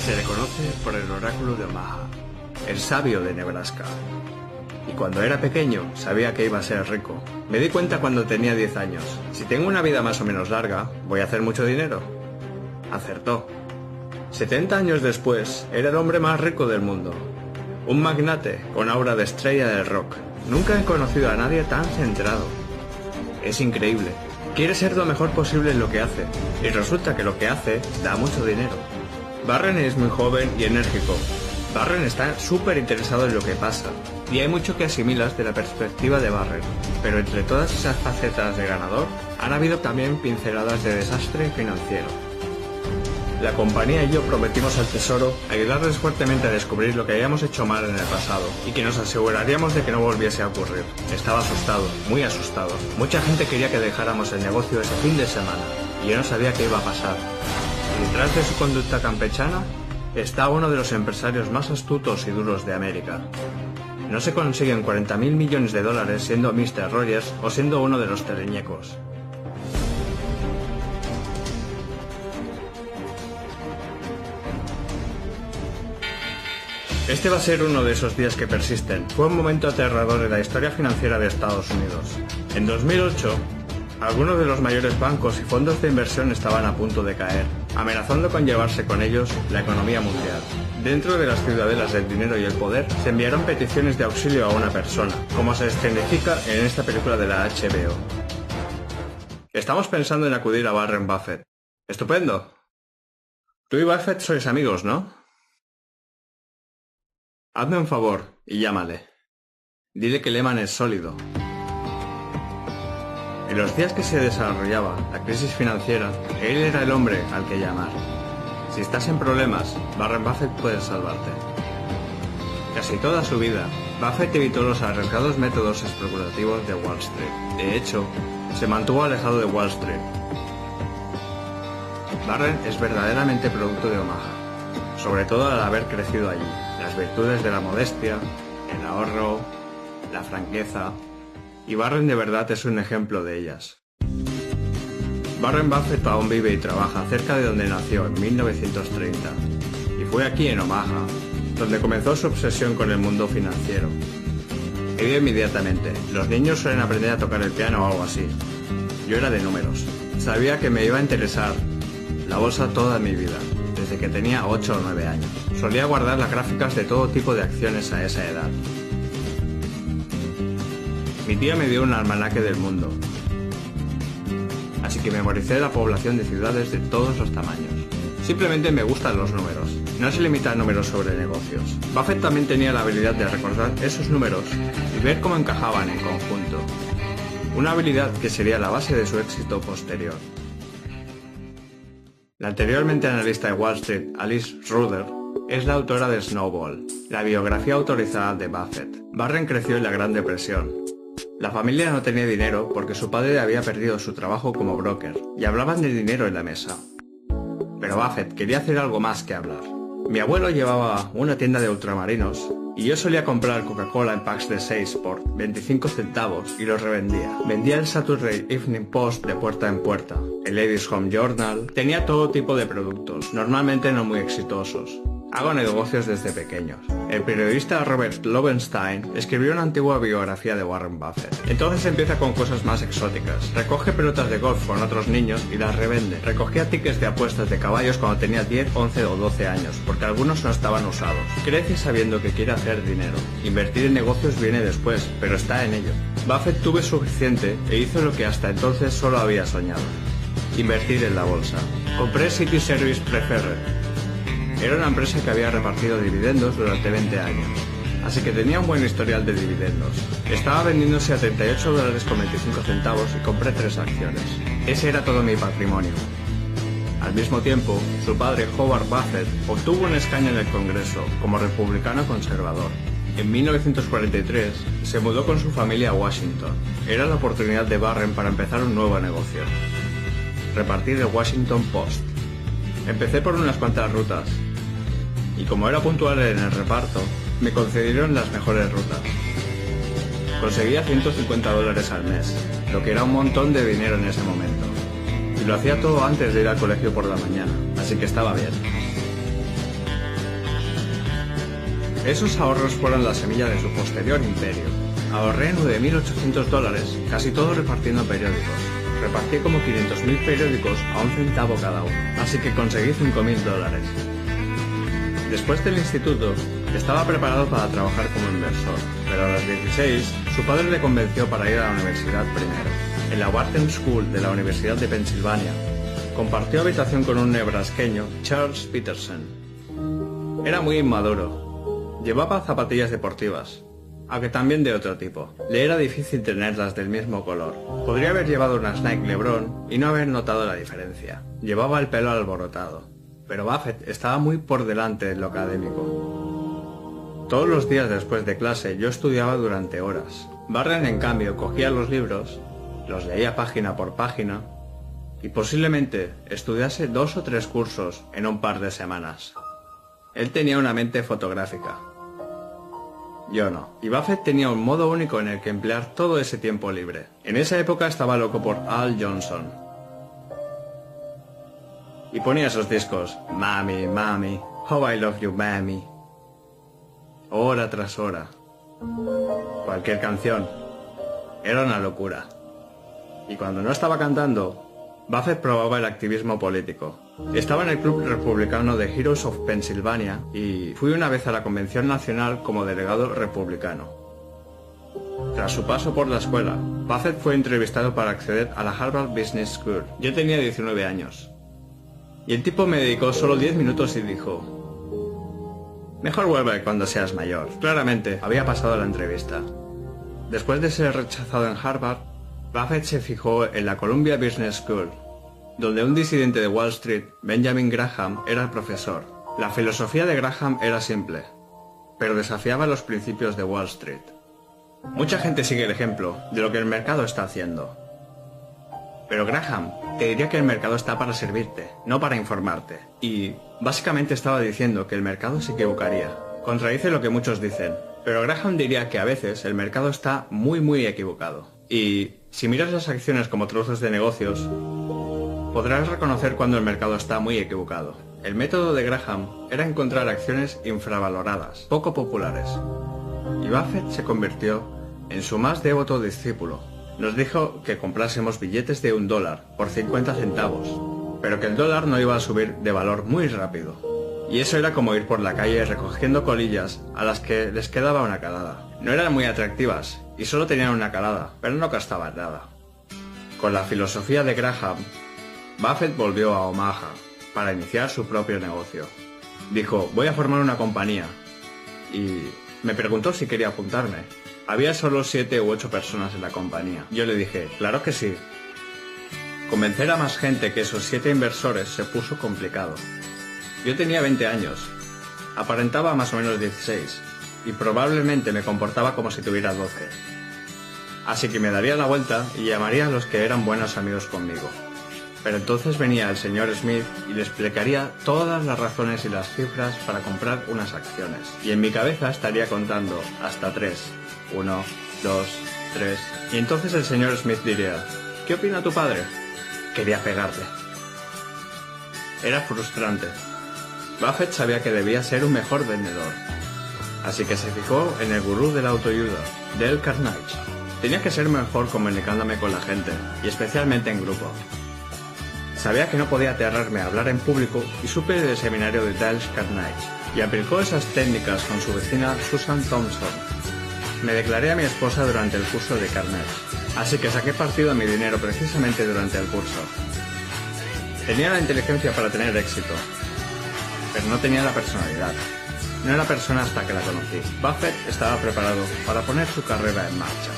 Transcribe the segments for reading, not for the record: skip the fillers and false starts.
Se le conoce por el oráculo de Omaha, el sabio de Nebraska. Y cuando era pequeño, sabía que iba a ser rico. Me di cuenta cuando tenía 10 años. Si tengo una vida más o menos larga, voy a hacer mucho dinero. Acertó. 70 años después, era el hombre más rico del mundo. Un magnate con aura de estrella del rock. Nunca he conocido a nadie tan centrado. Es increíble. Quiere ser lo mejor posible en lo que hace. Y resulta que lo que hace da mucho dinero. Warren es muy joven y enérgico. Warren está súper interesado en lo que pasa, y hay mucho que asimilas de la perspectiva de Warren, pero entre todas esas facetas de ganador, han habido también pinceladas de desastre financiero. La compañía y yo prometimos al tesoro ayudarles fuertemente a descubrir lo que habíamos hecho mal en el pasado, y que nos aseguraríamos de que no volviese a ocurrir. Estaba asustado, muy asustado. Mucha gente quería que dejáramos el negocio ese fin de semana, y yo no sabía qué iba a pasar. Detrás de su conducta campechana está uno de los empresarios más astutos y duros de América. No se consiguen 40.000 millones de dólares siendo Mr. Rogers o siendo uno de los teleñecos. Este va a ser uno de esos días que persisten. Fue un momento aterrador en la historia financiera de Estados Unidos. En 2008, algunos de los mayores bancos y fondos de inversión estaban a punto de caer, amenazando con llevarse con ellos la economía mundial. Dentro de las ciudadelas del dinero y el poder, se enviaron peticiones de auxilio a una persona, como se escenifica en esta película de la HBO. Estamos pensando en acudir a Warren Buffett. ¡Estupendo! Tú y Buffett sois amigos, ¿no? Hazme un favor y llámale. Dile que Lehman es sólido. En los días que se desarrollaba la crisis financiera, él era el hombre al que llamar. Si estás en problemas, Warren Buffett puede salvarte. Casi toda su vida, Buffett evitó los arriesgados métodos especulativos de Wall Street. De hecho, se mantuvo alejado de Wall Street. Warren es verdaderamente producto de Omaha, sobre todo al haber crecido allí. Las virtudes de la modestia, el ahorro, la franqueza... Y Warren de verdad es un ejemplo de ellas. Warren Buffett aún vive y trabaja cerca de donde nació en 1930. Y fue aquí en Omaha, donde comenzó su obsesión con el mundo financiero. Me dio inmediatamente. Los niños suelen aprender a tocar el piano o algo así. Yo era de números. Sabía que me iba a interesar la bolsa toda mi vida, desde que tenía 8 o 9 años. Solía guardar las gráficas de todo tipo de acciones a esa edad. Mi tía me dio un almanaque del mundo, así que memoricé la población de ciudades de todos los tamaños. Simplemente me gustan los números, no se limita a números sobre negocios. Buffett también tenía la habilidad de recordar esos números y ver cómo encajaban en conjunto, una habilidad que sería la base de su éxito posterior. La anteriormente analista de Wall Street, Alice Ruder, es la autora de Snowball, la biografía autorizada de Buffett. Warren creció en la Gran Depresión. La familia no tenía dinero porque su padre había perdido su trabajo como broker y hablaban de dinero en la mesa. Pero Buffett quería hacer algo más que hablar. Mi abuelo llevaba una tienda de ultramarinos y yo solía comprar Coca-Cola en packs de 6 por 25 centavos y los revendía. Vendía el Saturday Evening Post de puerta en puerta, el Ladies Home Journal, tenía todo tipo de productos, normalmente no muy exitosos. Hago negocios desde pequeños. El periodista Robert Lowenstein escribió una antigua biografía de Warren Buffett. Entonces empieza con cosas más exóticas. Recoge pelotas de golf con otros niños y las revende. Recogía tickets de apuestas de caballos cuando tenía 10, 11 o 12 años, porque algunos no estaban usados. Crece sabiendo que quiere hacer dinero. Invertir en negocios viene después, pero está en ello. Buffett tuvo suficiente e hizo lo que hasta entonces solo había soñado. Invertir en la bolsa. Compré City Service Preferred. Era una empresa que había repartido dividendos durante 20 años, así que tenía un buen historial de dividendos. Estaba vendiéndose a $38.25 y compré 3 acciones. Ese era todo mi patrimonio. Al mismo tiempo, su padre Howard Buffett obtuvo un escaño en el Congreso como republicano conservador. En 1943 se mudó con su familia a Washington. Era la oportunidad de Warren para empezar un nuevo negocio: repartir el Washington Post. Empecé por unas cuantas rutas, y como era puntual en el reparto, me concedieron las mejores rutas. Conseguía $150 al mes, lo que era un montón de dinero en ese momento. Y lo hacía todo antes de ir al colegio por la mañana, así que estaba bien. Esos ahorros fueron la semilla de su posterior imperio. Ahorré $9.800, casi todo repartiendo periódicos. Repartí como 500.000 periódicos a un centavo cada uno, así que conseguí $5.000. Después del instituto, estaba preparado para trabajar como inversor, pero a los 16, su padre le convenció para ir a la universidad primero. En la Wharton School de la Universidad de Pensilvania, compartió habitación con un nebrasqueño, Charles Peterson. Era muy inmaduro. Llevaba zapatillas deportivas, aunque también de otro tipo. Le era difícil tenerlas del mismo color. Podría haber llevado unas Nike LeBron y no haber notado la diferencia. Llevaba el pelo alborotado. Pero Buffett estaba muy por delante en lo académico. Todos los días después de clase yo estudiaba durante horas. Barren, en cambio, cogía los libros, los leía página por página y posiblemente estudiase 2 o 3 cursos en un par de semanas. Él tenía una mente fotográfica. Yo no. Y Buffett tenía un modo único en el que emplear todo ese tiempo libre. En esa época estaba loco por Al Johnson. Y ponía esos discos, Mami, Mami, How I Love You, Mami. Hora tras hora. Cualquier canción. Era una locura. Y cuando no estaba cantando, Buffett probaba el activismo político. Estaba en el Club Republicano de Heroes of Pennsylvania y fui una vez a la Convención Nacional como delegado republicano. Tras su paso por la escuela, Buffett fue entrevistado para acceder a la Harvard Business School. Yo tenía 19 años. Y el tipo me dedicó solo 10 minutos y dijo: mejor vuelve cuando seas mayor. Claramente, había pasado la entrevista. Después de ser rechazado en Harvard, Buffett se fijó en la Columbia Business School, donde un disidente de Wall Street, Benjamin Graham, era el profesor. La filosofía de Graham era simple, pero desafiaba los principios de Wall Street. Mucha gente sigue el ejemplo de lo que el mercado está haciendo. Pero Graham te diría que el mercado está para servirte, no para informarte. Y básicamente estaba diciendo que el mercado se equivocaría. Contradice lo que muchos dicen, pero Graham diría que a veces el mercado está muy equivocado. Y si miras las acciones como trozos de negocios, podrás reconocer cuando el mercado está muy equivocado. El método de Graham era encontrar acciones infravaloradas, poco populares. Y Buffett se convirtió en su más devoto discípulo. Nos dijo que comprásemos billetes de $1 por 50 centavos, pero que el dólar no iba a subir de valor muy rápido. Y eso era como ir por la calle recogiendo colillas a las que les quedaba una calada. No eran muy atractivas y solo tenían una calada, pero no costaban nada. Con la filosofía de Graham, Buffett volvió a Omaha para iniciar su propio negocio. Dijo: voy a formar una compañía. Y me preguntó si quería apuntarme. Había solo 7 u 8 personas en la compañía. Yo le dije: claro que sí. Convencer a más gente que esos 7 inversores se puso complicado. Yo tenía 20 años, aparentaba más o menos 16, y probablemente me comportaba como si tuviera 12. Así que me daría la vuelta y llamaría a los que eran buenos amigos conmigo. Pero entonces venía el señor Smith y le explicaría todas las razones y las cifras para comprar unas acciones. Y en mi cabeza estaría contando hasta 3. 1, 2, 3... Y entonces el señor Smith diría: ¿qué opina tu padre? Quería pegarle. Era frustrante. Buffett sabía que debía ser un mejor vendedor. Así que se fijó en el gurú de la autoayuda, Dale Carnegie. Tenía que ser mejor comunicándome con la gente, y especialmente en grupo. Sabía que no podía aterrarme a hablar en público y supe del seminario de Dale Carnegie, y aplicó esas técnicas con su vecina Susan Thompson. Me declaré a mi esposa durante el curso de Carnegie, así que saqué partido a mi dinero precisamente durante el curso. Tenía la inteligencia para tener éxito, pero no tenía la personalidad. No era persona hasta que la conocí. Buffett estaba preparado para poner su carrera en marcha.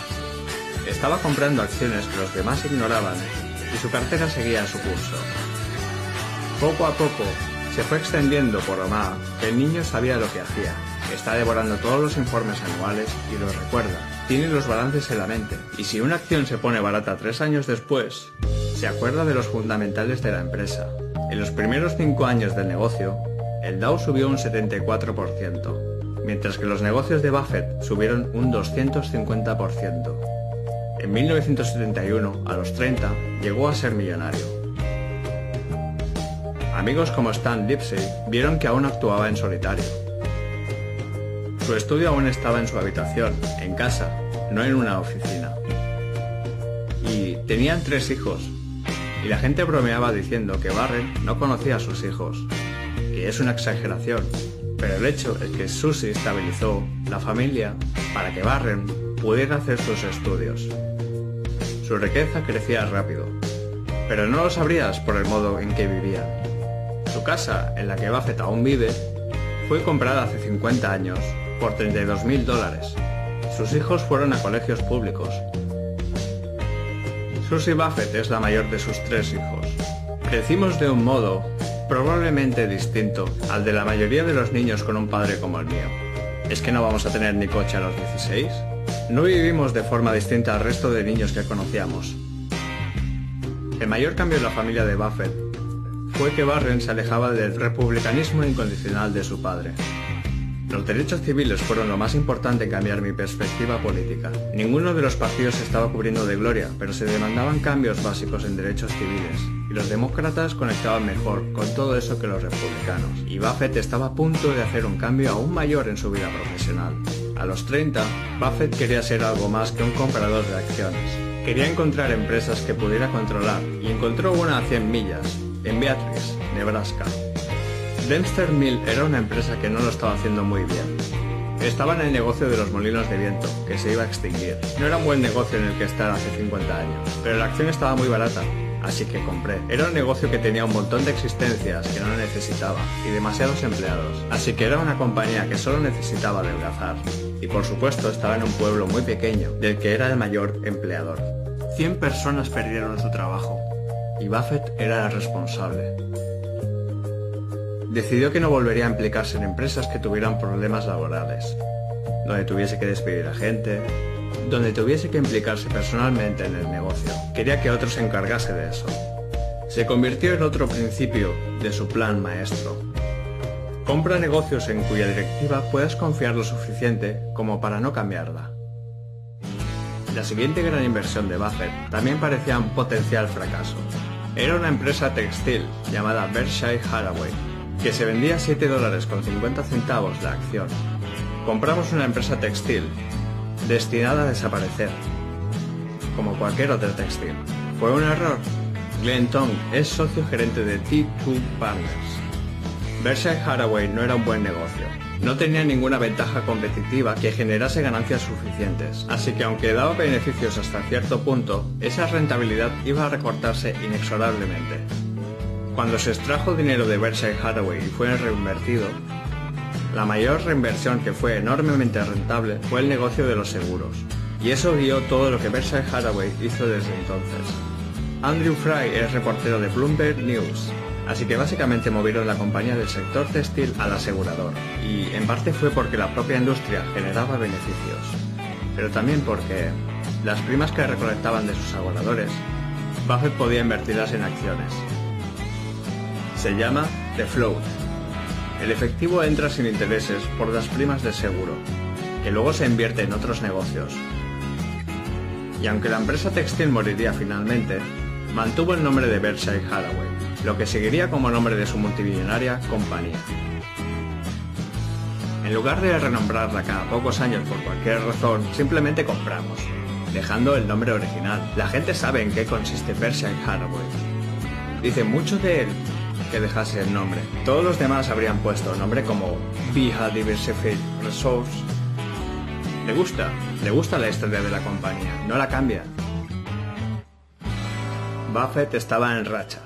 Estaba comprando acciones que los demás ignoraban y su cartera seguía su curso. Poco a poco se fue extendiendo por Omaha que el niño sabía lo que hacía. Está devorando todos los informes anuales y los recuerda. Tiene los balances en la mente. Y si una acción se pone barata 3 años después, se acuerda de los fundamentales de la empresa. En los primeros 5 años del negocio, el Dow subió un 74%, mientras que los negocios de Buffett subieron un 250%. En 1971, a los 30, llegó a ser millonario. Amigos como Stan Lipsey vieron que aún actuaba en solitario. Su estudio aún estaba en su habitación, en casa, no en una oficina. Y tenían 3 hijos. Y la gente bromeaba diciendo que Warren no conocía a sus hijos, que es una exageración. Pero el hecho es que Susie estabilizó la familia para que Warren pudiera hacer sus estudios. Su riqueza crecía rápido, pero no lo sabrías por el modo en que vivían. Su casa, en la que Buffett aún vive, fue comprada hace 50 años por $32.000. Sus hijos fueron a colegios públicos. Susie Buffett es la mayor de sus 3 hijos. Crecimos de un modo probablemente distinto al de la mayoría de los niños con un padre como el mío. ¿Es que no vamos a tener ni coche a los 16? No vivimos de forma distinta al resto de niños que conocíamos. El mayor cambio en la familia de Buffett fue que Warren se alejaba del republicanismo incondicional de su padre. Los derechos civiles fueron lo más importante en cambiar mi perspectiva política. Ninguno de los partidos estaba cubriendo de gloria, pero se demandaban cambios básicos en derechos civiles, y los demócratas conectaban mejor con todo eso que los republicanos. Y Buffett estaba a punto de hacer un cambio aún mayor en su vida profesional. A los 30, Buffett quería ser algo más que un comprador de acciones. Quería encontrar empresas que pudiera controlar, y encontró una a 100 millas, en Beatrice, Nebraska. Dempster Mill era una empresa que no lo estaba haciendo muy bien. Estaba en el negocio de los molinos de viento, que se iba a extinguir. No era un buen negocio en el que estar hace 50 años, pero la acción estaba muy barata, así que compré. Era un negocio que tenía un montón de existencias que no necesitaba, y demasiados empleados, así que era una compañía que solo necesitaba adelgazar. Y por supuesto estaba en un pueblo muy pequeño, del que era el mayor empleador. 100 personas perdieron su trabajo, y Buffett era el responsable. Decidió que no volvería a implicarse en empresas que tuvieran problemas laborales, donde tuviese que despedir a gente, donde tuviese que implicarse personalmente en el negocio. Quería que otro se encargase de eso. Se convirtió en otro principio de su plan maestro. Compra negocios en cuya directiva puedas confiar lo suficiente como para no cambiarla. La siguiente gran inversión de Buffett también parecía un potencial fracaso. Era una empresa textil llamada Berkshire Hathaway, que se vendía a $7.50 la acción. Compramos una empresa textil destinada a desaparecer, como cualquier otra textil. ¿Fue un error? Glenn Tong es socio gerente de T2 Partners. Berkshire Hathaway no era un buen negocio. No tenía ninguna ventaja competitiva que generase ganancias suficientes, así que aunque daba beneficios hasta cierto punto, esa rentabilidad iba a recortarse inexorablemente. Cuando se extrajo dinero de Berkshire Hathaway y fue reinvertido, la mayor reinversión que fue enormemente rentable fue el negocio de los seguros, y eso guió todo lo que Berkshire Hathaway hizo desde entonces. Andrew Fry es reportero de Bloomberg News, así que básicamente movieron la compañía del sector textil al asegurador, y en parte fue porque la propia industria generaba beneficios, pero también porque las primas que recolectaban de sus aseguradores, Buffett podía invertirlas en acciones. Se llama The Float. El efectivo entra sin intereses por las primas del seguro, que luego se invierte en otros negocios. Y aunque la empresa textil moriría finalmente, mantuvo el nombre de Berkshire Hathaway, lo que seguiría como nombre de su multimillonaria compañía. En lugar de renombrarla cada pocos años por cualquier razón, simplemente compramos, dejando el nombre original. La gente sabe en qué consiste Berkshire Hathaway. Dice mucho de él que dejase el nombre. Todos los demás habrían puesto nombre como Beha Diversified Resource. Le gusta la historia de la compañía, no la cambia. Buffett estaba en racha,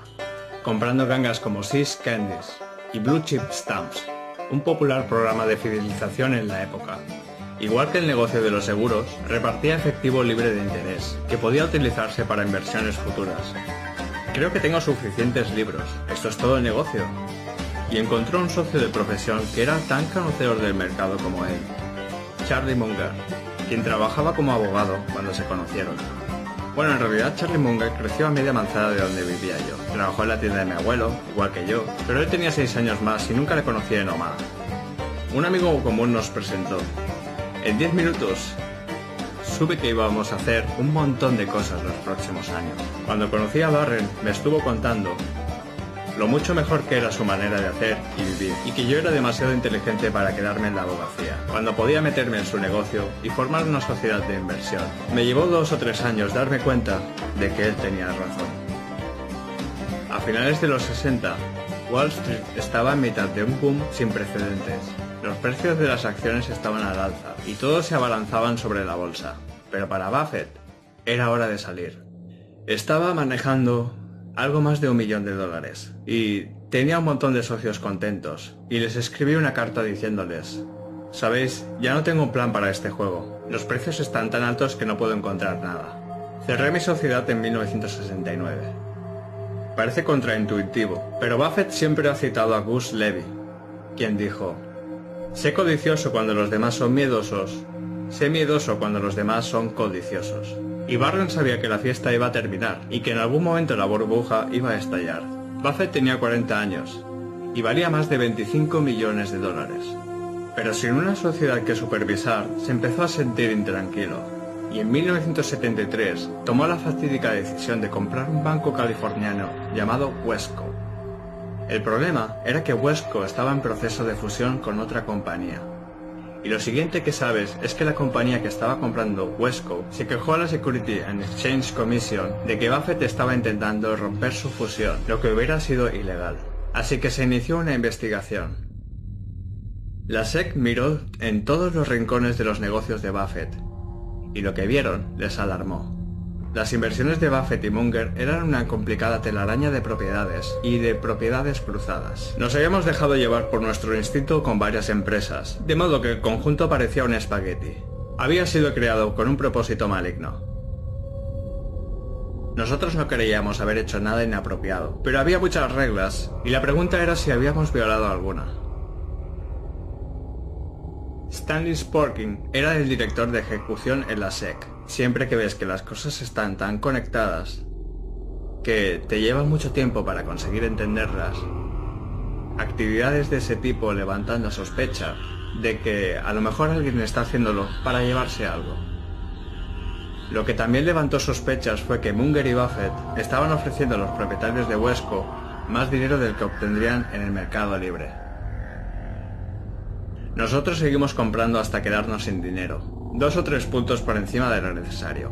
comprando gangas como See's Candies y Blue Chip Stamps, un popular programa de fidelización en la época. Igual que el negocio de los seguros, repartía efectivo libre de interés, que podía utilizarse para inversiones futuras. Creo que tengo suficientes libros, esto es todo el negocio. Y encontró un socio de profesión que era tan conocedor del mercado como él, Charlie Munger, quien trabajaba como abogado cuando se conocieron. Bueno, en realidad Charlie Munger creció a media manzana de donde vivía yo. Trabajó en la tienda de mi abuelo, igual que yo, pero él tenía 6 años más y nunca le conocí en Omaha. Un amigo común nos presentó. En 10 minutos supe que íbamos a hacer un montón de cosas los próximos años. Cuando conocí a Warren, me estuvo contando lo mucho mejor que era su manera de hacer y vivir, y que yo era demasiado inteligente para quedarme en la abogacía, cuando podía meterme en su negocio y formar una sociedad de inversión. Me llevó 2 o 3 años darme cuenta de que él tenía razón. A finales de los 60, Wall Street estaba en mitad de un boom sin precedentes. Los precios de las acciones estaban al alza y todos se abalanzaban sobre la bolsa. Pero para Buffett era hora de salir. Estaba manejando algo más de $1 millón y tenía un montón de socios contentos, y les escribí una carta diciéndoles: sabéis, ya no tengo un plan para este juego, los precios están tan altos que no puedo encontrar nada. Cerré mi sociedad en 1969. Parece contraintuitivo, pero Buffett siempre ha citado a Gus Levy, quien dijo: sé codicioso cuando los demás son miedosos, sé miedoso cuando los demás son codiciosos. Y Warren sabía que la fiesta iba a terminar y que en algún momento la burbuja iba a estallar. Buffett tenía 40 años y valía más de $25 millones. Pero sin una sociedad que supervisar, se empezó a sentir intranquilo, y en 1973 tomó la fatídica decisión de comprar un banco californiano llamado Wesco. El problema era que Wesco estaba en proceso de fusión con otra compañía. Y lo siguiente que sabes es que la compañía que estaba comprando, Wesco, se quejó a la Security and Exchange Commission de que Buffett estaba intentando romper su fusión, lo que hubiera sido ilegal. Así que se inició una investigación. La SEC miró en todos los rincones de los negocios de Buffett, y lo que vieron les alarmó. Las inversiones de Buffett y Munger eran una complicada telaraña de propiedades y de propiedades cruzadas. Nos habíamos dejado llevar por nuestro instinto con varias empresas, de modo que el conjunto parecía un espagueti. Había sido creado con un propósito maligno. Nosotros no creíamos haber hecho nada inapropiado, pero había muchas reglas, y la pregunta era si habíamos violado alguna. Stanley Sporkin era el director de ejecución en la SEC. Siempre que ves que las cosas están tan conectadas que te lleva mucho tiempo para conseguir entenderlas, actividades de ese tipo levantan la sospecha de que a lo mejor alguien está haciéndolo para llevarse algo. Lo que también levantó sospechas fue que Munger y Buffett estaban ofreciendo a los propietarios de Wesco más dinero del que obtendrían en el mercado libre. Nosotros seguimos comprando hasta quedarnos sin dinero, 2 o 3 puntos por encima de lo necesario.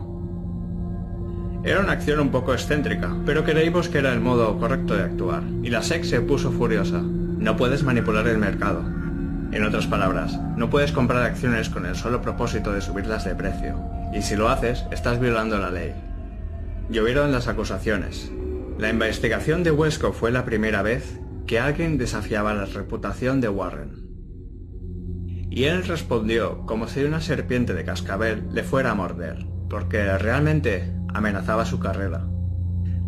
Era una acción un poco excéntrica, pero creímos que era el modo correcto de actuar, y la SEC se puso furiosa. No puedes manipular el mercado. En otras palabras, no puedes comprar acciones con el solo propósito de subirlas de precio, y si lo haces, estás violando la ley. Llovieron las acusaciones. La investigación de Wesco fue la primera vez que alguien desafiaba la reputación de Warren. Y él respondió como si una serpiente de cascabel le fuera a morder, porque realmente amenazaba su carrera.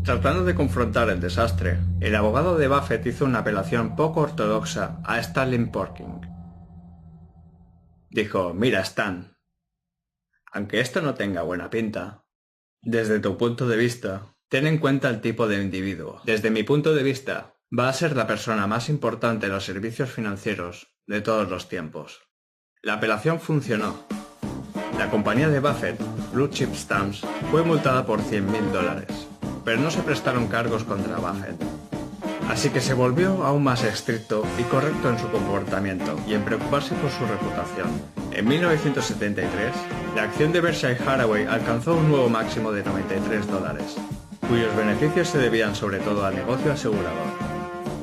Tratando de confrontar el desastre, el abogado de Buffett hizo una apelación poco ortodoxa a Stanley Sporkin. Dijo: mira, Stan, aunque esto no tenga buena pinta, desde tu punto de vista, ten en cuenta el tipo de individuo. Desde mi punto de vista, va a ser la persona más importante en los servicios financieros de todos los tiempos. La apelación funcionó. La compañía de Buffett, Blue Chip Stamps, fue multada por $100.000, pero no se prestaron cargos contra Buffett. Así que se volvió aún más estricto y correcto en su comportamiento y en preocuparse por su reputación. En 1973, la acción de Berkshire Hathaway alcanzó un nuevo máximo de $93, cuyos beneficios se debían sobre todo al negocio asegurador.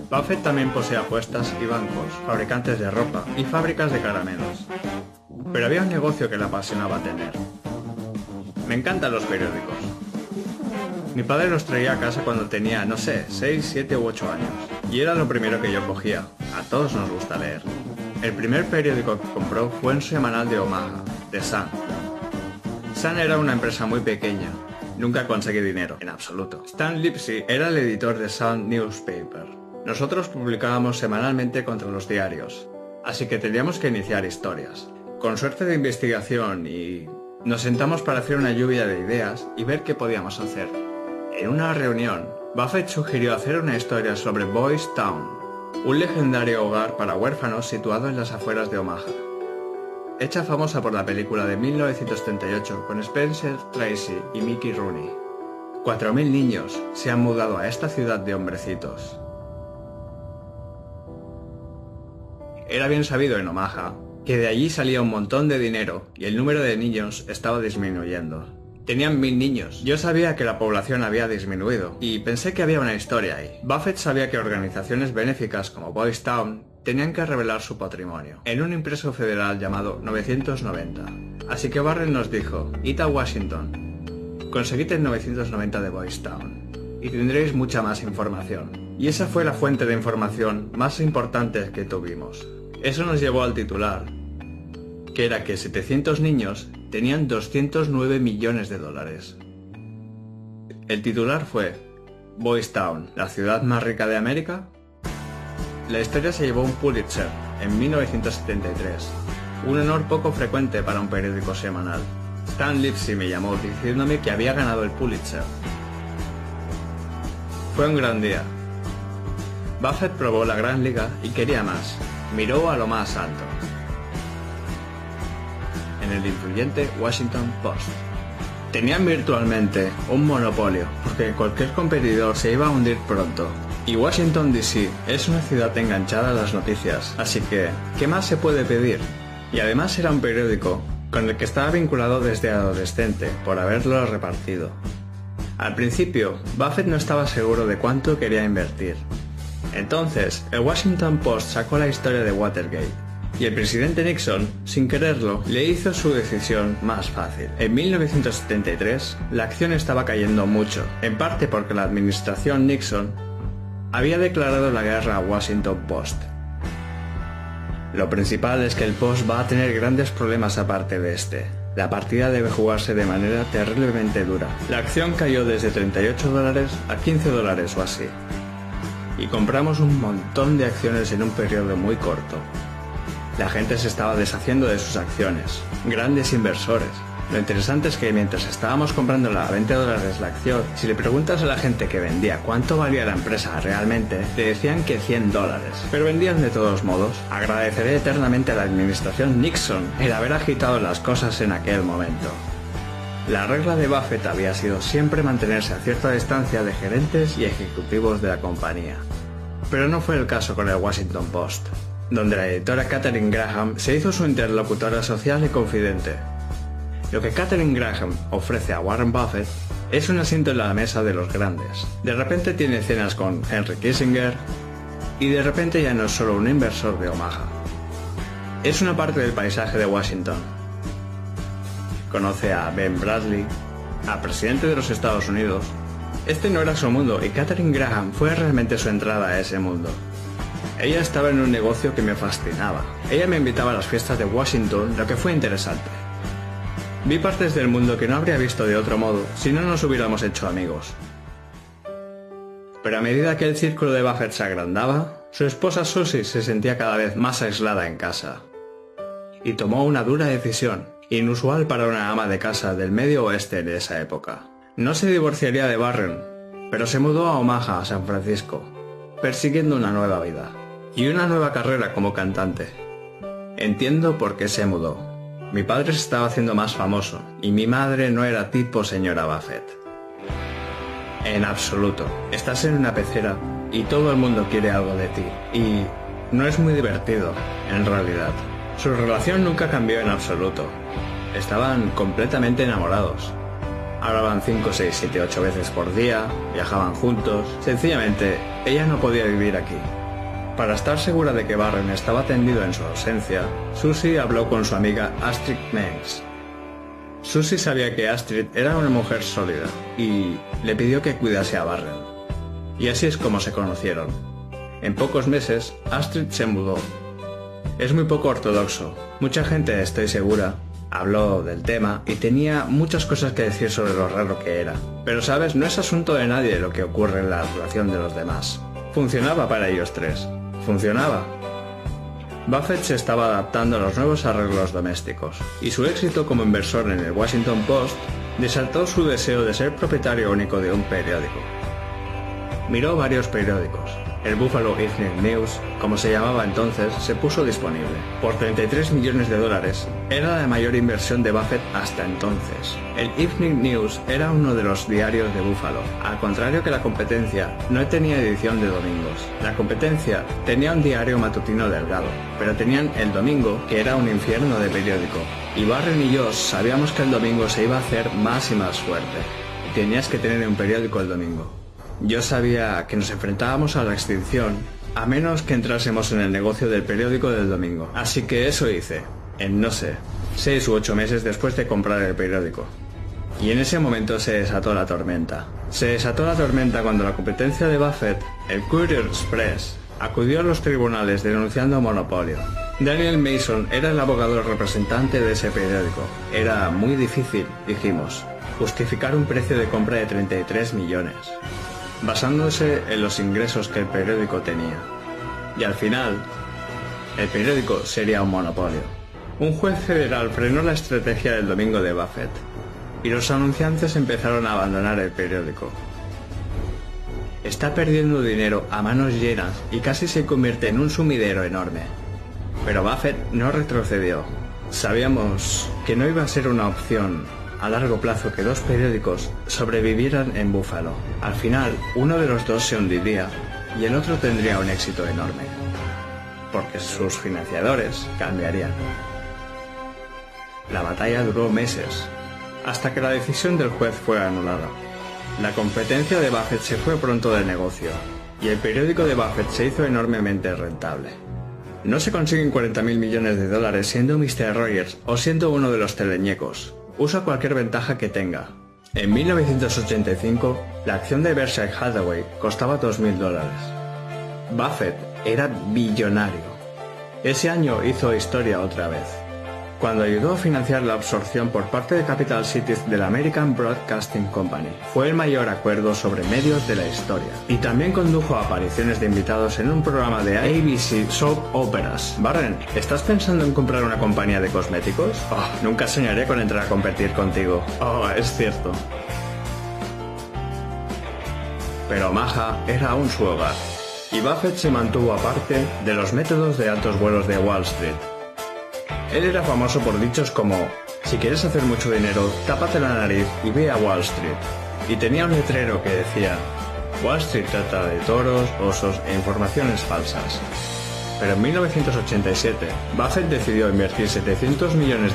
Buffett también posee apuestas y bancos, fabricantes de ropa y fábricas de caramelos. Pero había un negocio que le apasionaba tener. Me encantan los periódicos. Mi padre los traía a casa cuando tenía, no sé, 6, 7 u 8 años. Y era lo primero que yo cogía. A todos nos gusta leer. El primer periódico que compró fue un semanal de Omaha, The Sun. Sun era una empresa muy pequeña. Nunca conseguí dinero, en absoluto. Stan Lipsey era el editor de Sun Newspaper. Nosotros publicábamos semanalmente contra los diarios, así que teníamos que iniciar historias. Con suerte de investigación y... nos sentamos para hacer una lluvia de ideas y ver qué podíamos hacer. En una reunión, Buffett sugirió hacer una historia sobre Boys Town, un legendario hogar para huérfanos situado en las afueras de Omaha. Hecha famosa por la película de 1938 con Spencer Tracy y Mickey Rooney. 4.000 niños se han mudado a esta ciudad de hombrecitos. Era bien sabido en Omaha que de allí salía un montón de dinero y el número de niños estaba disminuyendo. Tenían 1000 niños. Yo sabía que la población había disminuido y pensé que había una historia ahí. Buffett sabía que organizaciones benéficas como Boys Town tenían que revelar su patrimonio en un impreso federal llamado 990. Así que Barron nos dijo: id a Washington, conseguid el 990 de Boys Town y tendréis mucha más información. Y esa fue la fuente de información más importante que tuvimos. Eso nos llevó al titular, que era que 700 niños tenían 209 millones de dólares. El titular fue: Boys Town, la ciudad más rica de América. La historia se llevó un Pulitzer en 1973, un honor poco frecuente para un periódico semanal. Stan Lipsy me llamó diciéndome que había ganado el Pulitzer. Fue un gran día. Buffett probó la gran liga y quería más. Miró a lo más alto. En el influyente Washington Post. Tenían virtualmente un monopolio, porque cualquier competidor se iba a hundir pronto. Y Washington DC es una ciudad enganchada a las noticias, así que, ¿qué más se puede pedir? Y además era un periódico con el que estaba vinculado desde adolescente, por haberlo repartido. Al principio, Buffett no estaba seguro de cuánto quería invertir. Entonces, el Washington Post sacó la historia de Watergate, y el presidente Nixon, sin quererlo, le hizo su decisión más fácil. En 1973, la acción estaba cayendo mucho, en parte porque la administración Nixon había declarado la guerra a Washington Post. Lo principal es que el Post va a tener grandes problemas aparte de este. La partida debe jugarse de manera terriblemente dura. La acción cayó desde $38 a $15 o así. Y compramos un montón de acciones en un periodo muy corto. La gente se estaba deshaciendo de sus acciones. Grandes inversores. Lo interesante es que mientras estábamos comprándola a $20 la acción, si le preguntas a la gente que vendía cuánto valía la empresa realmente, te decían que $100. Pero vendían de todos modos. Agradeceré eternamente a la administración Nixon el haber agitado las cosas en aquel momento. La regla de Buffett había sido siempre mantenerse a cierta distancia de gerentes y ejecutivos de la compañía. Pero no fue el caso con el Washington Post, donde la editora Katharine Graham se hizo su interlocutora social y confidente. Lo que Katharine Graham ofrece a Warren Buffett es un asiento en la mesa de los grandes. De repente tiene cenas con Henry Kissinger y de repente ya no es solo un inversor de Omaha. Es una parte del paisaje de Washington. Conoce a Ben Bradley, al presidente de los Estados Unidos. Este no era su mundo y Katharine Graham fue realmente su entrada a ese mundo. Ella estaba en un negocio que me fascinaba. Ella me invitaba a las fiestas de Washington, lo que fue interesante. Vi partes del mundo que no habría visto de otro modo si no nos hubiéramos hecho amigos. Pero a medida que el círculo de Buffett se agrandaba, su esposa Susie se sentía cada vez más aislada en casa. Y tomó una dura decisión, inusual para una ama de casa del medio oeste de esa época. No se divorciaría de Barron, pero se mudó a Omaha, a San Francisco, persiguiendo una nueva vida y una nueva carrera como cantante. Entiendo por qué se mudó. Mi padre se estaba haciendo más famoso y mi madre no era tipo señora Buffett. En absoluto. Estás en una pecera y todo el mundo quiere algo de ti. Y no es muy divertido, en realidad. Su relación nunca cambió en absoluto. Estaban completamente enamorados. Hablaban 5, 6, 7, 8 veces por día, viajaban juntos. Sencillamente, ella no podía vivir aquí. Para estar segura de que Barron estaba tendido en su ausencia, Susie habló con su amiga Astrid Mengs. Susie sabía que Astrid era una mujer sólida y le pidió que cuidase a Barron. Y así es como se conocieron. En pocos meses, Astrid se mudó. Es muy poco ortodoxo. Mucha gente, estoy segura, habló del tema y tenía muchas cosas que decir sobre lo raro que era. Pero sabes, no es asunto de nadie lo que ocurre en la relación de los demás. Funcionaba para ellos tres. Funcionaba. Buffett se estaba adaptando a los nuevos arreglos domésticos, y su éxito como inversor en el Washington Post desató su deseo de ser propietario único de un periódico. Miró varios periódicos, El Buffalo Evening News, como se llamaba entonces, se puso disponible. Por $33 millones, era la mayor inversión de Buffett hasta entonces. El Evening News era uno de los diarios de Buffalo. Al contrario que la competencia, no tenía edición de domingos. La competencia tenía un diario matutino delgado, pero tenían el domingo, que era un infierno de periódico. Y Warren y yo sabíamos que el domingo se iba a hacer más y más fuerte. Tenías que tener un periódico el domingo. Yo sabía que nos enfrentábamos a la extinción, a menos que entrásemos en el negocio del periódico del domingo. Así que eso hice, en no sé, 6 u 8 meses después de comprar el periódico. Y en ese momento se desató la tormenta. Se desató la tormenta cuando la competencia de Buffett, el Courier Express, acudió a los tribunales denunciando monopolio. Daniel Mason era el abogado representante de ese periódico. Era muy difícil, dijimos, justificar un precio de compra de 33 millones. Basándose en los ingresos que el periódico tenía. Y al final, el periódico sería un monopolio. Un juez federal frenó la estrategia del domingo de Buffett, y los anunciantes empezaron a abandonar el periódico. Está perdiendo dinero a manos llenas y casi se convierte en un sumidero enorme. Pero Buffett no retrocedió. Sabíamos que no iba a ser una opción a largo plazo que dos periódicos sobrevivieran en Buffalo. Al final, uno de los dos se hundiría y el otro tendría un éxito enorme, porque sus financiadores cambiarían. La batalla duró meses, hasta que la decisión del juez fue anulada. La competencia de Buffett se fue pronto del negocio, y el periódico de Buffett se hizo enormemente rentable. No se consiguen $40.000 millones siendo Mr. Rogers o siendo uno de los teleñecos. Usa cualquier ventaja que tenga. En 1985, la acción de Berkshire Hathaway costaba $2.000. Buffett era billonario. Ese año hizo historia otra vez, cuando ayudó a financiar la absorción por parte de Capital Cities de la American Broadcasting Company. Fue el mayor acuerdo sobre medios de la historia. Y también condujo a apariciones de invitados en un programa de ABC Soap Operas. Warren, ¿estás pensando en comprar una compañía de cosméticos? Oh, nunca soñaré con entrar a competir contigo. Oh, es cierto. Pero Omaha era aún su hogar, y Buffett se mantuvo aparte de los métodos de altos vuelos de Wall Street. Él era famoso por dichos como: si quieres hacer mucho dinero, tápate la nariz y ve a Wall Street. Y tenía un letrero que decía: Wall Street trata de toros, osos e informaciones falsas. Pero en 1987, Buffett decidió invertir $700 millones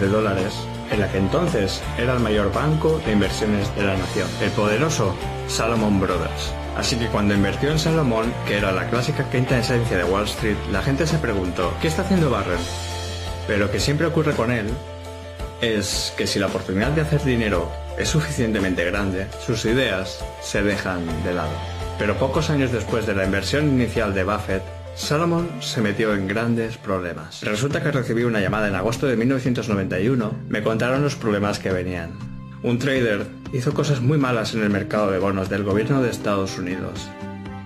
en la que entonces era el mayor banco de inversiones de la nación, el poderoso Salomon Brothers. Así que cuando invirtió en Salomon, que era la clásica quinta esencia de Wall Street, la gente se preguntó: ¿qué está haciendo Warren? Pero lo que siempre ocurre con él es que si la oportunidad de hacer dinero es suficientemente grande, sus ideas se dejan de lado. Pero pocos años después de la inversión inicial de Buffett, Salomon se metió en grandes problemas. Resulta que recibí una llamada en agosto de 1991, me contaron los problemas que venían. Un trader hizo cosas muy malas en el mercado de bonos del gobierno de Estados Unidos.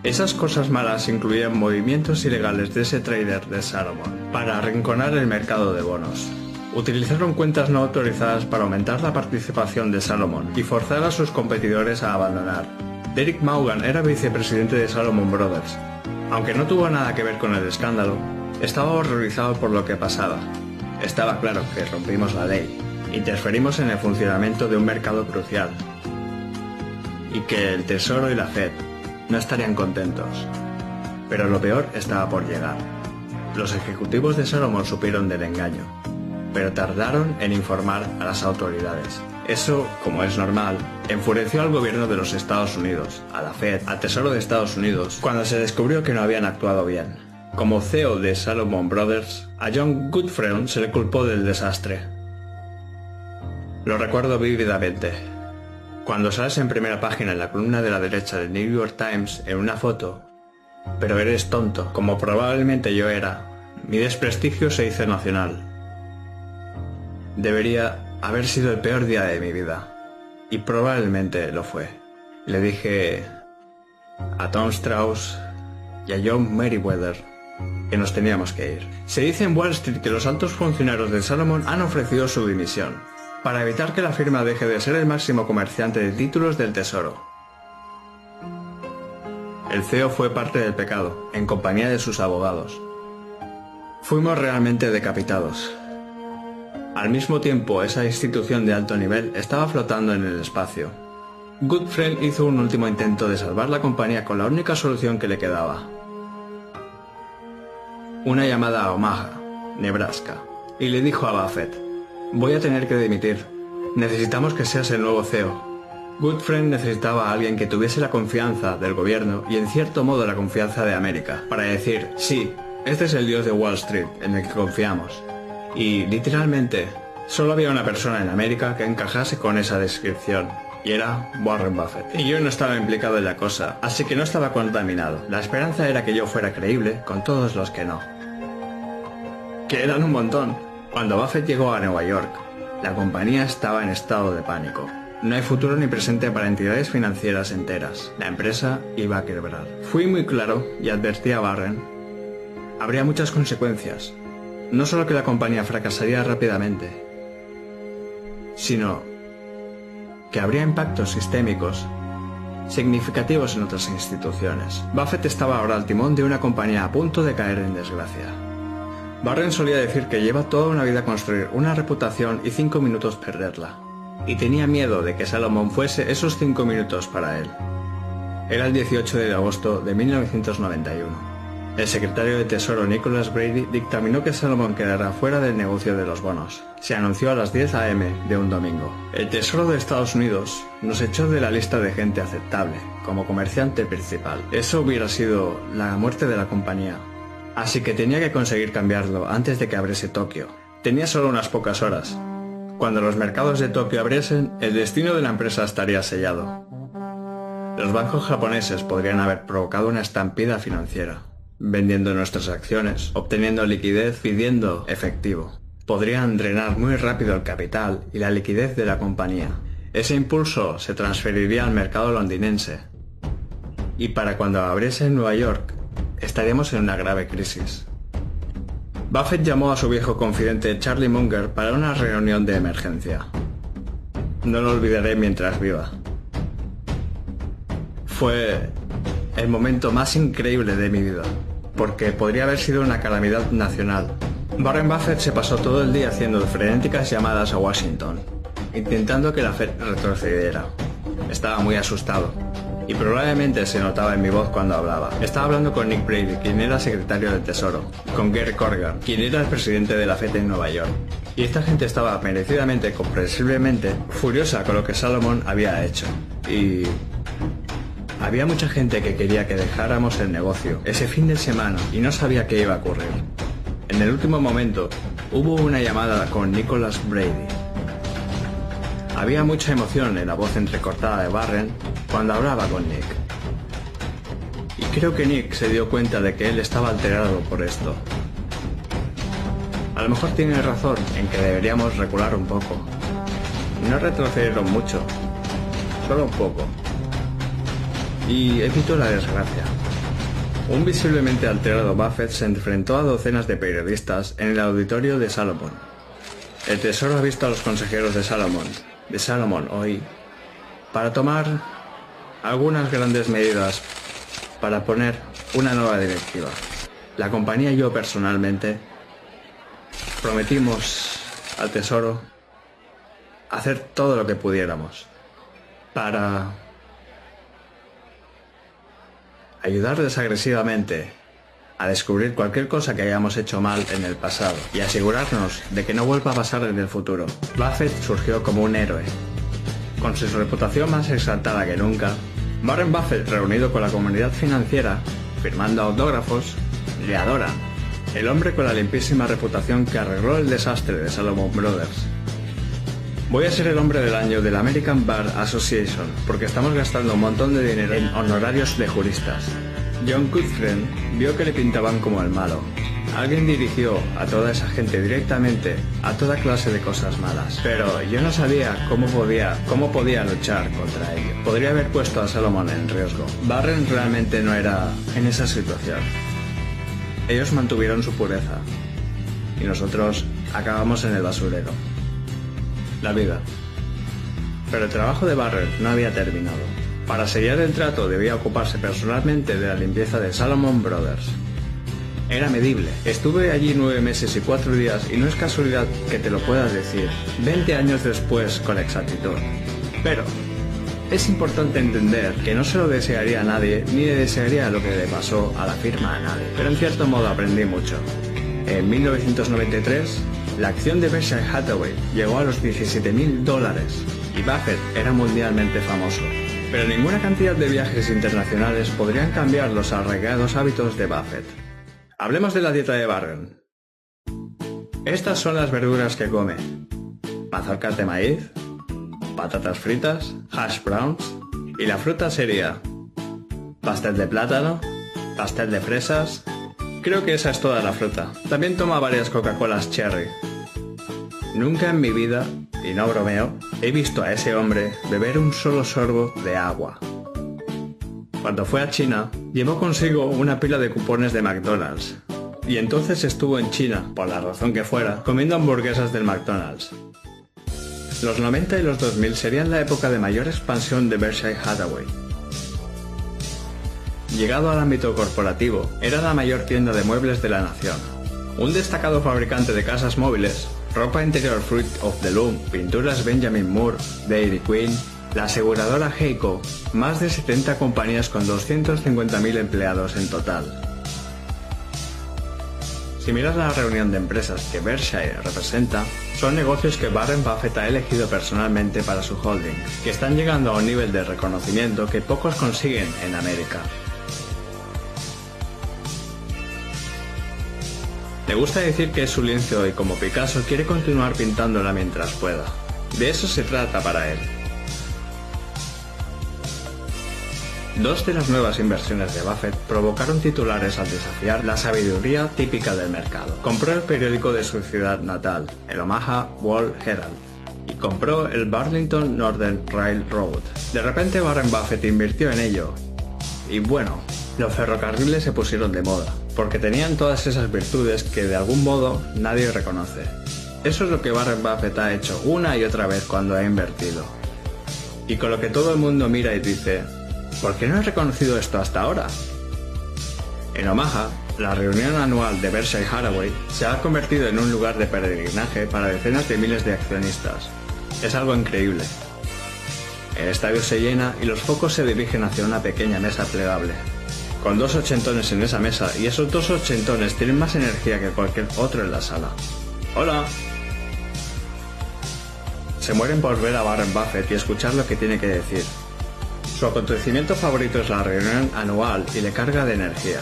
Esas cosas malas incluían movimientos ilegales de ese trader de Salomon para arrinconar el mercado de bonos. Utilizaron cuentas no autorizadas para aumentar la participación de Salomon y forzar a sus competidores a abandonar. Derek Maugan era vicepresidente de Salomon Brothers. Aunque no tuvo nada que ver con el escándalo, estaba horrorizado por lo que pasaba. Estaba claro que rompimos la ley, interferimos en el funcionamiento de un mercado crucial, y que el Tesoro y la Fed no estarían contentos. Pero lo peor estaba por llegar. Los ejecutivos de Salomon supieron del engaño, pero tardaron en informar a las autoridades. Eso, como es normal, enfureció al gobierno de los Estados Unidos, a la Fed, al Tesoro de Estados Unidos, cuando se descubrió que no habían actuado bien. Como CEO de Salomon Brothers, a John Gutfreund se le culpó del desastre. Lo recuerdo vívidamente. Cuando sales en primera página en la columna de la derecha del New York Times en una foto, pero eres tonto, como probablemente yo era, mi desprestigio se hizo nacional. Debería haber sido el peor día de mi vida, y probablemente lo fue. Le dije a Tom Strauss y a John Meriwether que nos teníamos que ir. Se dice en Wall Street que los altos funcionarios de Salomon han ofrecido su dimisión, para evitar que la firma deje de ser el máximo comerciante de títulos del Tesoro. El CEO fue parte del pecado, en compañía de sus abogados. Fuimos realmente decapitados. Al mismo tiempo, esa institución de alto nivel estaba flotando en el espacio. Goodfriend hizo un último intento de salvar la compañía con la única solución que le quedaba. Una llamada a Omaha, Nebraska, y le dijo a Buffett: voy a tener que dimitir. Necesitamos que seas el nuevo CEO. Goodfriend necesitaba a alguien que tuviese la confianza del gobierno y en cierto modo la confianza de América, para decir: sí, este es el dios de Wall Street en el que confiamos. Y, literalmente, solo había una persona en América que encajase con esa descripción, y era Warren Buffett. Y yo no estaba implicado en la cosa, así que no estaba contaminado. La esperanza era que yo fuera creíble con todos los que no. Que eran un montón. Cuando Buffett llegó a Nueva York, la compañía estaba en estado de pánico. No hay futuro ni presente para entidades financieras enteras. La empresa iba a quebrar. Fui muy claro y advertí a Warren: habría muchas consecuencias. No solo que la compañía fracasaría rápidamente, sino que habría impactos sistémicos significativos en otras instituciones. Buffett estaba ahora al timón de una compañía a punto de caer en desgracia. Warren solía decir que lleva toda una vida construir una reputación y 5 minutos perderla. Y tenía miedo de que Salomon fuese esos 5 minutos para él. Era el 18 de agosto de 1991. El secretario de Tesoro Nicholas Brady dictaminó que Salomon quedara fuera del negocio de los bonos. Se anunció a las 10 a.m. de un domingo. El Tesoro de Estados Unidos nos echó de la lista de gente aceptable, como comerciante principal. Eso hubiera sido la muerte de la compañía. Así que tenía que conseguir cambiarlo antes de que abriese Tokio. Tenía solo unas pocas horas. Cuando los mercados de Tokio abriesen, el destino de la empresa estaría sellado. Los bancos japoneses podrían haber provocado una estampida financiera, vendiendo nuestras acciones, obteniendo liquidez, pidiendo efectivo. Podrían drenar muy rápido el capital y la liquidez de la compañía. Ese impulso se transferiría al mercado londinense. Y para cuando abriese en Nueva York, estaríamos en una grave crisis. Buffett llamó a su viejo confidente Charlie Munger para una reunión de emergencia. No lo olvidaré mientras viva. Fue el momento más increíble de mi vida, porque podría haber sido una calamidad nacional. Warren Buffett se pasó todo el día haciendo frenéticas llamadas a Washington, intentando que la Fed retrocediera. Estaba muy asustado, y probablemente se notaba en mi voz cuando hablaba. Estaba hablando con Nick Brady, quien era secretario del Tesoro, con Gary Corrigan, quien era el presidente de la Fed en Nueva York. Y esta gente estaba merecidamente, comprensiblemente, furiosa con lo que Salomon había hecho. Y había mucha gente que quería que dejáramos el negocio ese fin de semana y no sabía qué iba a ocurrir. En el último momento, hubo una llamada con Nicholas Brady. Había mucha emoción en la voz entrecortada de Warren cuando hablaba con Nick. Y creo que Nick se dio cuenta de que él estaba alterado por esto. A lo mejor tiene razón en que deberíamos recular un poco. No retrocedieron mucho, solo un poco. Y evitó la desgracia. Un visiblemente alterado Buffett se enfrentó a docenas de periodistas en el auditorio de Salomon. El Tesoro ha visto a los consejeros de Salomon hoy, para tomar algunas grandes medidas para poner una nueva directiva. La compañía y yo personalmente prometimos al Tesoro hacer todo lo que pudiéramos para ayudarles agresivamente a descubrir cualquier cosa que hayamos hecho mal en el pasado y asegurarnos de que no vuelva a pasar en el futuro. Buffett surgió como un héroe. Con su reputación más exaltada que nunca, Warren Buffett, reunido con la comunidad financiera, firmando autógrafos, le adoran. El hombre con la limpísima reputación que arregló el desastre de Salomon Brothers. Voy a ser el hombre del año de la American Bar Association porque estamos gastando un montón de dinero en honorarios de juristas. John Goodfriend vio que le pintaban como el malo. Alguien dirigió a toda esa gente directamente a toda clase de cosas malas. Pero yo no sabía cómo podía luchar contra ello. Podría haber puesto a Salomon en riesgo. Warren realmente no era en esa situación. Ellos mantuvieron su pureza. Y nosotros acabamos en el basurero. La vida. Pero el trabajo de Warren no había terminado. Para sellar el trato debía ocuparse personalmente de la limpieza de Salomon Brothers. Era medible. Estuve allí 9 meses y 4 días y no es casualidad que te lo puedas decir 20 años después con exactitud. Pero es importante entender que no se lo desearía a nadie ni le desearía lo que le pasó a la firma a nadie. Pero en cierto modo aprendí mucho. En 1993, la acción de Berkshire Hathaway llegó a los $17.000 y Buffett era mundialmente famoso. Pero ninguna cantidad de viajes internacionales podrían cambiar los arraigados hábitos de Buffett. Hablemos de la dieta de Warren. Estas son las verduras que come: mazorcas de maíz, patatas fritas, hash browns, y la fruta sería pastel de plátano, pastel de fresas. Creo que esa es toda la fruta. También toma varias Coca-Colas Cherry. Nunca en mi vida, y no bromeo, he visto a ese hombre beber un solo sorbo de agua. Cuando fue a China, llevó consigo una pila de cupones de McDonald's. Y entonces estuvo en China, por la razón que fuera, comiendo hamburguesas del McDonald's. Los 90 y los 2000 serían la época de mayor expansión de Berkshire Hathaway. Llegado al ámbito corporativo, era la mayor tienda de muebles de la nación. Un destacado fabricante de casas móviles, ropa interior Fruit of the Loom, pinturas Benjamin Moore, Dairy Queen, la aseguradora Geico, más de 70 compañías con 250.000 empleados en total. Si miras la reunión de empresas que Berkshire representa, son negocios que Warren Buffett ha elegido personalmente para su holding, que están llegando a un nivel de reconocimiento que pocos consiguen en América. Le gusta decir que es su lienzo y como Picasso quiere continuar pintándola mientras pueda. De eso se trata para él. Dos de las nuevas inversiones de Buffett provocaron titulares al desafiar la sabiduría típica del mercado. Compró el periódico de su ciudad natal, el Omaha World Herald, y compró el Burlington Northern Railroad. De repente Warren Buffett invirtió en ello. Y bueno, los ferrocarriles se pusieron de moda, porque tenían todas esas virtudes que de algún modo nadie reconoce. Eso es lo que Warren Buffett ha hecho una y otra vez cuando ha invertido. Y con lo que todo el mundo mira y dice: ¿por qué no he reconocido esto hasta ahora? En Omaha, la reunión anual de Berkshire Hathaway se ha convertido en un lugar de peregrinaje para decenas de miles de accionistas. Es algo increíble. El estadio se llena y los focos se dirigen hacia una pequeña mesa plegable, con 2 ochentones en esa mesa, y esos 2 ochentones tienen más energía que cualquier otro en la sala. ¡Hola! Se mueren por ver a Warren Buffett y escuchar lo que tiene que decir. Su acontecimiento favorito es la reunión anual y le carga de energía.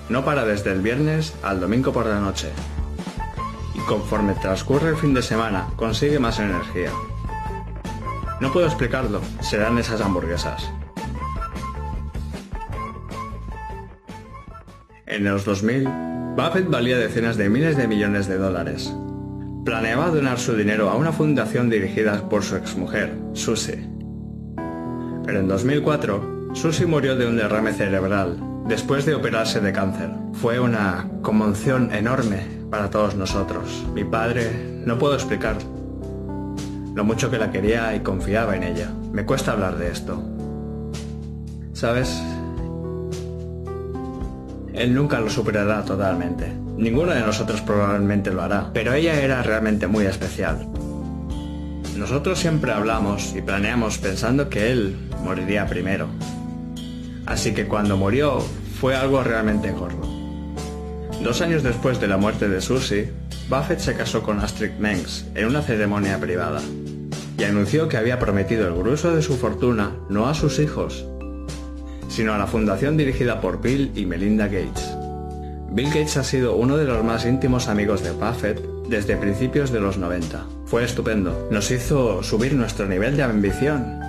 No para desde el viernes al domingo por la noche. Y conforme transcurre el fin de semana, consigue más energía. No puedo explicarlo, serán esas hamburguesas. En los 2000, Buffett valía decenas de miles de millones de dólares. Planeaba donar su dinero a una fundación dirigida por su exmujer, Susie. Pero en 2004, Susie murió de un derrame cerebral después de operarse de cáncer. Fue una conmoción enorme para todos nosotros. Mi padre, no puedo explicar lo mucho que la quería y confiaba en ella. Me cuesta hablar de esto. ¿Sabes? Él nunca lo superará totalmente. Ninguno de nosotros probablemente lo hará, pero ella era realmente muy especial. Nosotros siempre hablamos y planeamos pensando que él moriría primero. Así que cuando murió fue algo realmente gordo. 2 años después de la muerte de Susie, Buffett se casó con Astrid Mengs en una ceremonia privada y anunció que había prometido el grueso de su fortuna no a sus hijos, sino a la fundación dirigida por Bill y Melinda Gates. Bill Gates ha sido uno de los más íntimos amigos de Buffett desde principios de los 90. Fue estupendo. Nos hizo subir nuestro nivel de ambición,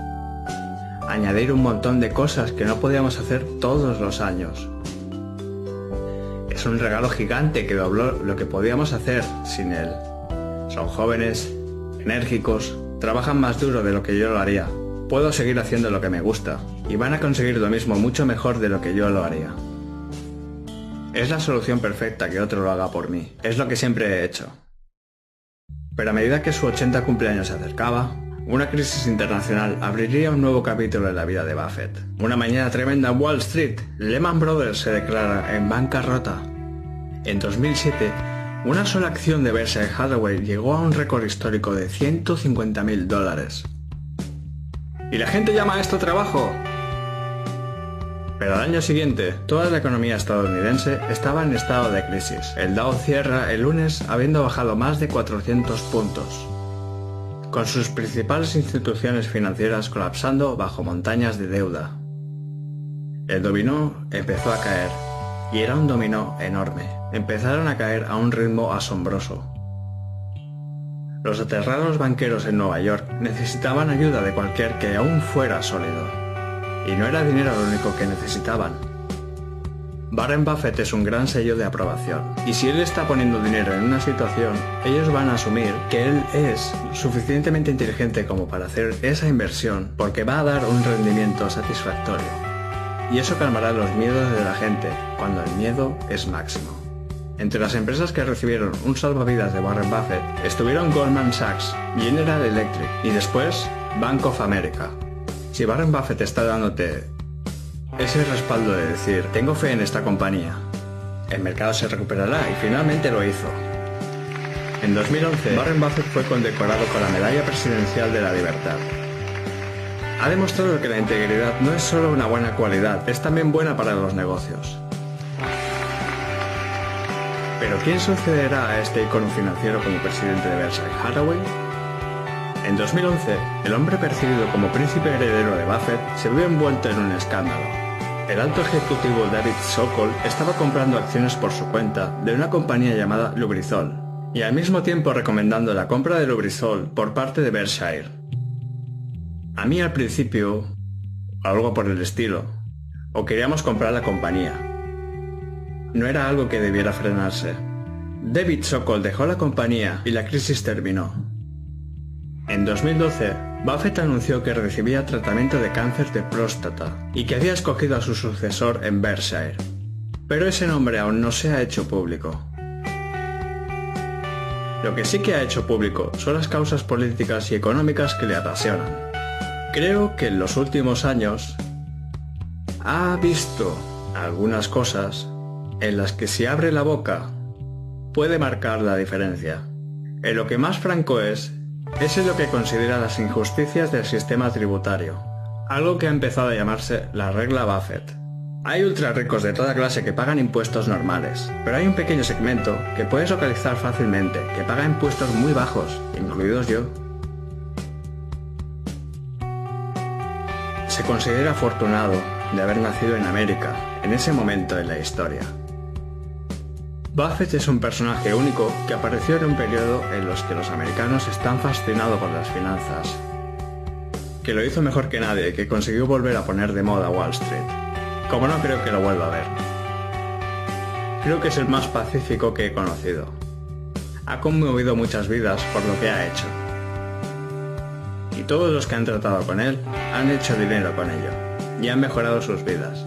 añadir un montón de cosas que no podíamos hacer todos los años. Es un regalo gigante que dobló lo que podíamos hacer sin él. Son jóvenes, enérgicos, trabajan más duro de lo que yo lo haría. Puedo seguir haciendo lo que me gusta, y van a conseguir lo mismo mucho mejor de lo que yo lo haría. Es la solución perfecta que otro lo haga por mí. Es lo que siempre he hecho. Pero a medida que su 80 cumpleaños se acercaba, una crisis internacional abriría un nuevo capítulo en la vida de Buffett. Una mañana tremenda en Wall Street, Lehman Brothers se declara en bancarrota. En 2007, una sola acción de Berkshire Hathaway llegó a un récord histórico de $150.000. ¿Y la gente llama a esto trabajo? Pero al año siguiente, toda la economía estadounidense estaba en estado de crisis. El Dow cierra el lunes habiendo bajado más de 400 puntos, con sus principales instituciones financieras colapsando bajo montañas de deuda. El dominó empezó a caer, y era un dominó enorme. Empezaron a caer a un ritmo asombroso. Los aterrados banqueros en Nueva York necesitaban ayuda de cualquier que aún fuera sólido. Y no era dinero lo único que necesitaban. Warren Buffett es un gran sello de aprobación, y si él está poniendo dinero en una situación, ellos van a asumir que él es suficientemente inteligente como para hacer esa inversión, porque va a dar un rendimiento satisfactorio. Y eso calmará los miedos de la gente, cuando el miedo es máximo. Entre las empresas que recibieron un salvavidas de Warren Buffett estuvieron Goldman Sachs, General Electric y después Bank of America. Si Warren Buffett está dándote ese respaldo de decir, tengo fe en esta compañía, el mercado se recuperará, y finalmente lo hizo. En 2011, Warren Buffett fue condecorado con la Medalla Presidencial de la Libertad. Ha demostrado que la integridad no es solo una buena cualidad, es también buena para los negocios. Pero ¿quién sucederá a este icono financiero como presidente de Berkshire Hathaway? En 2011, el hombre percibido como príncipe heredero de Buffett se vio envuelto en un escándalo. El alto ejecutivo David Sokol estaba comprando acciones por su cuenta de una compañía llamada Lubrizol, y al mismo tiempo recomendando la compra de Lubrizol por parte de Berkshire. A mí al principio, algo por el estilo, o queríamos comprar la compañía. No era algo que debiera frenarse. David Sokol dejó la compañía y la crisis terminó. En 2012, Buffett anunció que recibía tratamiento de cáncer de próstata y que había escogido a su sucesor en Berkshire. Pero ese nombre aún no se ha hecho público. Lo que sí que ha hecho público son las causas políticas y económicas que le apasionan. Creo que en los últimos años ha visto algunas cosas en las que si abre la boca puede marcar la diferencia. En lo que más franco es en lo que considera las injusticias del sistema tributario, algo que ha empezado a llamarse la regla Buffett. Hay ultra ricos de toda clase que pagan impuestos normales, pero hay un pequeño segmento que puedes localizar fácilmente que paga impuestos muy bajos, incluidos yo. Se considera afortunado de haber nacido en América, en ese momento en la historia. Buffett es un personaje único que apareció en un periodo en los que los americanos están fascinados por las finanzas, que lo hizo mejor que nadie, que consiguió volver a poner de moda Wall Street. Como no creo que lo vuelva a ver. Creo que es el más pacífico que he conocido. Ha conmovido muchas vidas por lo que ha hecho. Y todos los que han tratado con él han hecho dinero con ello, y han mejorado sus vidas.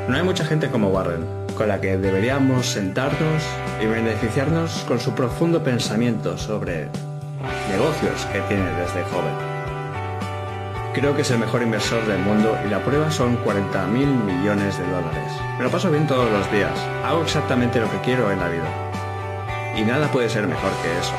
No hay mucha gente como Warren, con la que deberíamos sentarnos y beneficiarnos con su profundo pensamiento sobre negocios que tiene desde joven. Creo que es el mejor inversor del mundo y la prueba son $40.000 millones. Me lo paso bien todos los días, hago exactamente lo que quiero en la vida. Y nada puede ser mejor que eso.